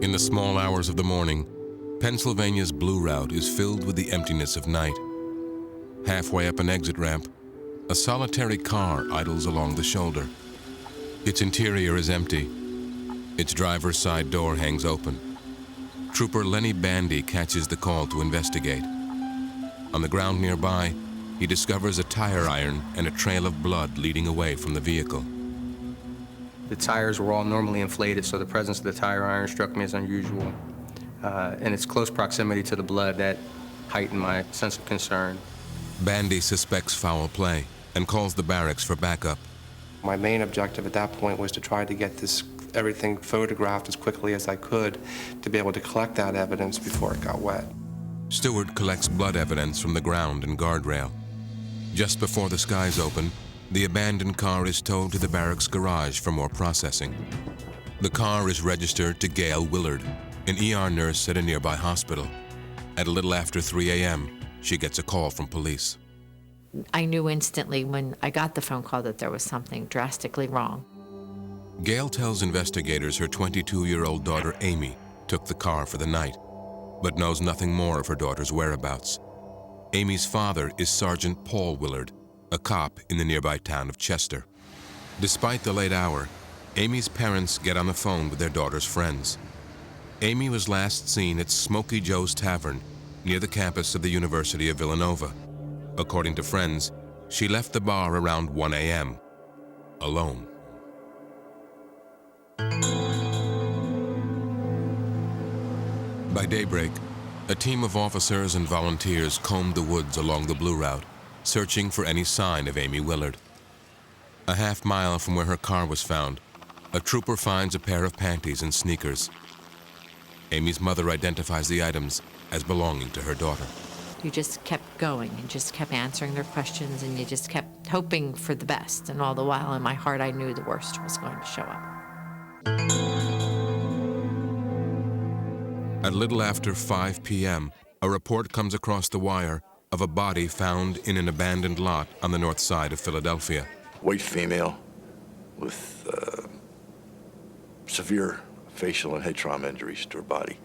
In the small hours of the morning, Pennsylvania's Blue Route is filled with the emptiness of night. Halfway up an exit ramp, a solitary car idles along the shoulder. Its interior is empty. Its driver's side door hangs open. Trooper Lenny Bandy catches the call to investigate. On the ground nearby, he discovers a tire iron and a trail of blood leading away from the vehicle. The tires were all normally inflated, so the presence of the tire iron struck me as unusual. And its close proximity to the blood, that heightened my sense of concern. Bandy suspects foul play and calls the barracks for backup. My main objective at that point was to try to get everything photographed as quickly as I could to be able to collect that evidence before it got wet. Stewart collects blood evidence from the ground and guardrail. Just before the skies open, the abandoned car is towed to the barracks garage for more processing. The car is registered to Gail Willard, an ER nurse at a nearby hospital. At a little after 3 a.m., she gets a call from police. I knew instantly when I got the phone call that there was something drastically wrong. Gail tells investigators her 22-year-old daughter Amy took the car for the night, but knows nothing more of her daughter's whereabouts. Amy's father is Sergeant Paul Willard, a cop in the nearby town of Chester. Despite the late hour, Amy's parents get on the phone with their daughter's friends. Amy was last seen at Smoky Joe's Tavern near the campus of the University of Villanova. According to friends, she left the bar around 1 a.m., alone. By daybreak, a team of officers and volunteers combed the woods along the Blue Route, searching for any sign of Amy Willard. A half mile from where her car was found, a trooper finds a pair of panties and sneakers. Amy's mother identifies the items as belonging to her daughter. You just kept going and just kept answering their questions, and you just kept hoping for the best. And all the while in my heart, I knew the worst was going to show up. At little after 5 p.m., a report comes across the wire of a body found in an abandoned lot on the north side of Philadelphia. White female with severe facial and head trauma injuries to her body.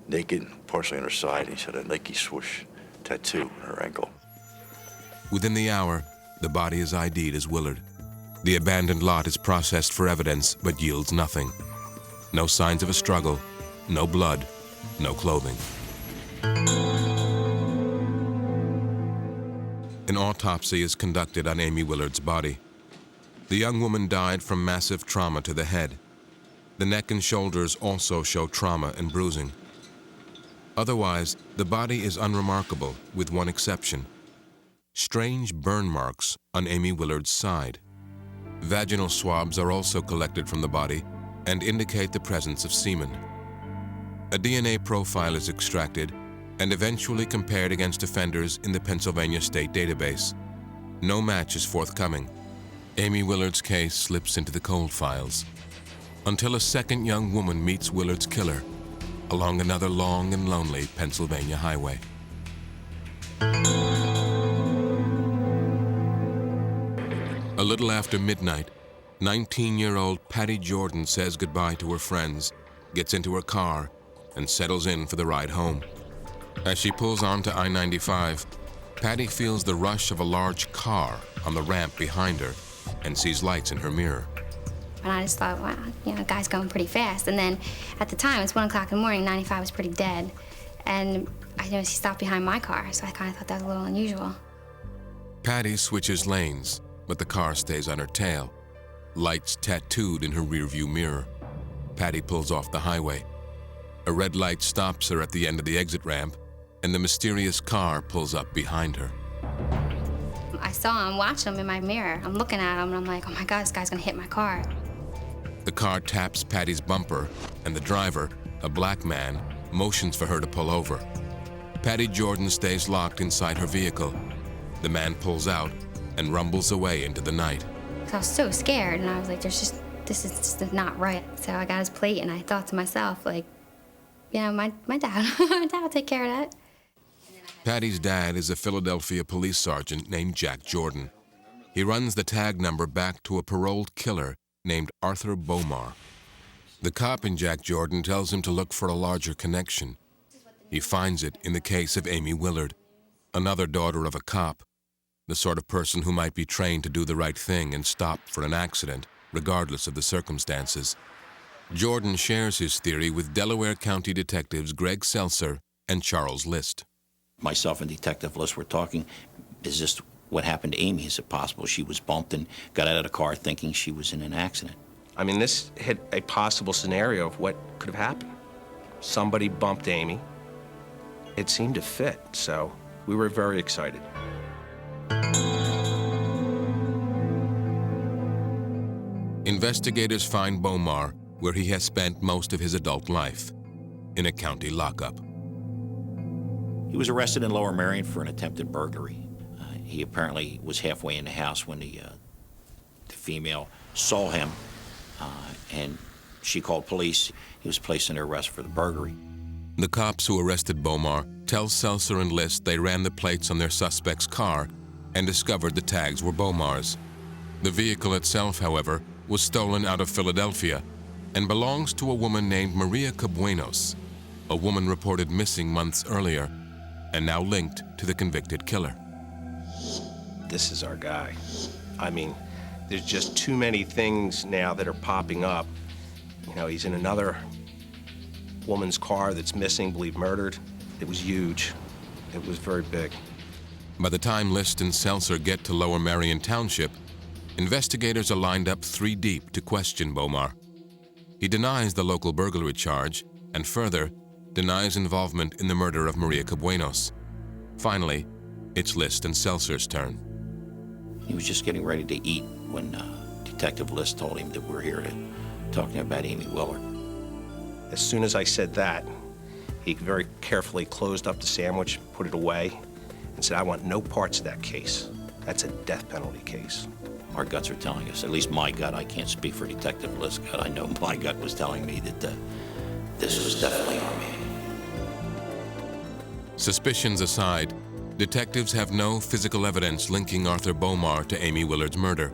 Naked, partially on her side, and she had a Nike swoosh tattoo on her ankle. Within the hour, the body is ID'd as Willard. The abandoned lot is processed for evidence but yields nothing. No signs of a struggle, no blood, no clothing. An autopsy is conducted on Amy Willard's body. The young woman died from massive trauma to the head. The neck and shoulders also show trauma and bruising. Otherwise, the body is unremarkable, with one exception: strange burn marks on Amy Willard's side. Vaginal swabs are also collected from the body and indicate the presence of semen. A DNA profile is extracted and eventually compared against offenders in the Pennsylvania State Database. No match is forthcoming. Amy Willard's case slips into the cold files until a second young woman meets Willard's killer along another long and lonely Pennsylvania highway. A little after midnight, 19-year-old Patty Jordan says goodbye to her friends, gets into her car, and settles in for the ride home. As she pulls onto I-95, Patty feels the rush of a large car on the ramp behind her and sees lights in her mirror. And I just thought, wow, guy's going pretty fast. And then at the time, it's 1 o'clock in the morning, 95 was pretty dead. And I noticed he stopped behind my car, so I kind of thought that was a little unusual. Patty switches lanes, but the car stays on her tail, lights tattooed in her rearview mirror. Patty pulls off the highway. A red light stops her at the end of the exit ramp, and the mysterious car pulls up behind her. I saw him, watched him in my mirror. I'm looking at him, and I'm like, oh my God, this guy's gonna hit my car. The car taps Patty's bumper, and the driver, a black man, motions for her to pull over. Patty Jordan stays locked inside her vehicle. The man pulls out and rumbles away into the night. I was so scared, and I was like, this is just not right. So I got his plate, and I thought to myself, like, my dad, my dad will take care of that. Patty's dad is a Philadelphia police sergeant named Jack Jordan. He runs the tag number back to a paroled killer named Arthur Bomar. The cop in Jack Jordan tells him to look for a larger connection. He finds it in the case of Amy Willard, another daughter of a cop, the sort of person who might be trained to do the right thing and stop for an accident, regardless of the circumstances. Jordan shares his theory with Delaware County detectives Greg Seltzer and Charles List. Myself and Detective List were talking, is this what happened to Amy? Is it possible she was bumped and got out of the car thinking she was in an accident? I mean, this hit a possible scenario of what could have happened. Somebody bumped Amy. It seemed to fit, so we were very excited. Investigators find Bomar where he has spent most of his adult life, in a county lockup. He was arrested in Lower Merion for an attempted burglary. He apparently was halfway in the house when the female saw him, and she called police. He was placed under arrest for the burglary. The cops who arrested Bomar tell Seltzer and List they ran the plates on their suspect's car and discovered the tags were Bomar's. The vehicle itself, however, was stolen out of Philadelphia and belongs to a woman named Maria Cabuenos, a woman reported missing months earlier and now linked to the convicted killer. This is our guy. I mean, there's just too many things now that are popping up. You know, he's in another woman's car that's missing, believed murdered. It was huge. It was very big. By the time List and Seltzer get to Lower Merion Township, investigators are lined up 3 deep to question Bomar. He denies the local burglary charge and further denies involvement in the murder of Maria Cabuenos. Finally, it's List and Seltzer's turn. He was just getting ready to eat when Detective List told him that we're here talking about Amy Willard. As soon as I said that, he very carefully closed up the sandwich, put it away, and said, I want no parts of that case. That's a death penalty case. Our guts are telling us, at least my gut, I can't speak for Detective List's gut, I know my gut was telling me that this was definitely our man. Suspicions aside, detectives have no physical evidence linking Arthur Bomar to Amy Willard's murder.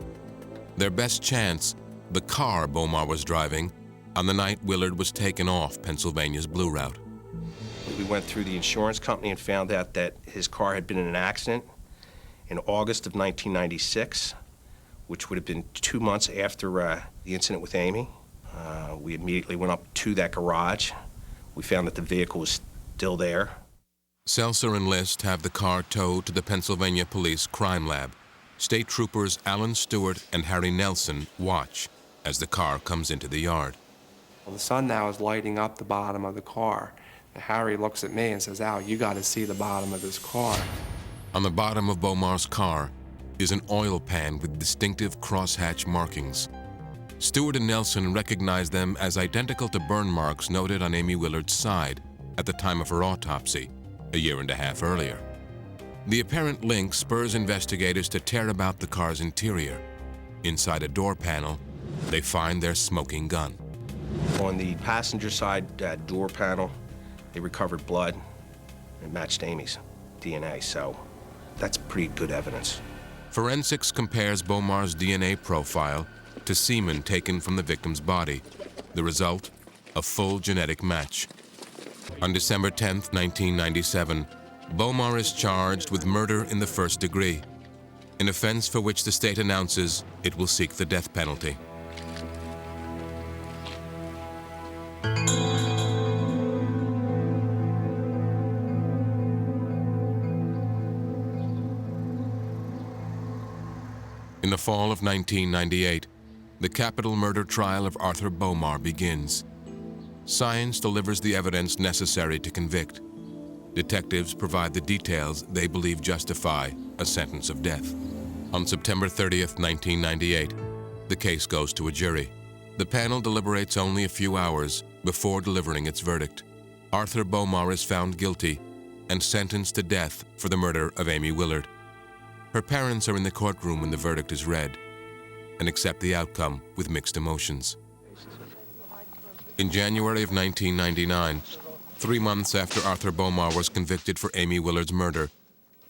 Their best chance, the car Bomar was driving on the night Willard was taken off Pennsylvania's Blue Route. We went through the insurance company and found out that his car had been in an accident in August of 1996, which would have been 2 months after the incident with Amy. We immediately went up to that garage. We found that the vehicle was still there. Seltzer and List have the car towed to the Pennsylvania Police Crime Lab. State Troopers Alan Stewart and Harry Nelson watch as the car comes into the yard. Well, the sun now is lighting up the bottom of the car. And Harry looks at me and says, Al, you got to see the bottom of this car. On the bottom of Bomar's car is an oil pan with distinctive crosshatch markings. Stewart and Nelson recognize them as identical to burn marks noted on Amy Willard's side at the time of her autopsy, a 1.5 years earlier. The apparent link spurs investigators to tear about the car's interior. Inside a door panel, they find their smoking gun. On the passenger side door panel, they recovered blood. It matched Amy's DNA, so that's pretty good evidence. Forensics compares Bomar's DNA profile to semen taken from the victim's body. The result, a full genetic match. On December 10, 1997, Bomar is charged with murder in the first degree, an offense for which the state announces it will seek the death penalty. In the fall of 1998, the capital murder trial of Arthur Bomar begins. Science delivers the evidence necessary to convict. Detectives provide the details they believe justify a sentence of death. On September 30th, 1998, the case goes to a jury. The panel deliberates only a few hours before delivering its verdict. Arthur Bomar is found guilty and sentenced to death for the murder of Amy Willard. Her parents are in the courtroom when the verdict is read and accept the outcome with mixed emotions. In January of 1999, 3 months after Arthur Bomar was convicted for Amy Willard's murder,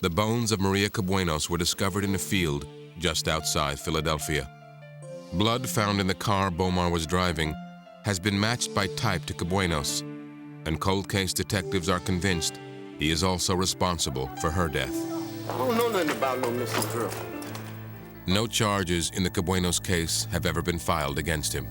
the bones of Maria Cabuenos were discovered in a field just outside Philadelphia. Blood found in the car Bomar was driving has been matched by type to Cabuenos, and cold case detectives are convinced he is also responsible for her death. I don't know nothing about no missing girl. No charges in the Cabuenos case have ever been filed against him.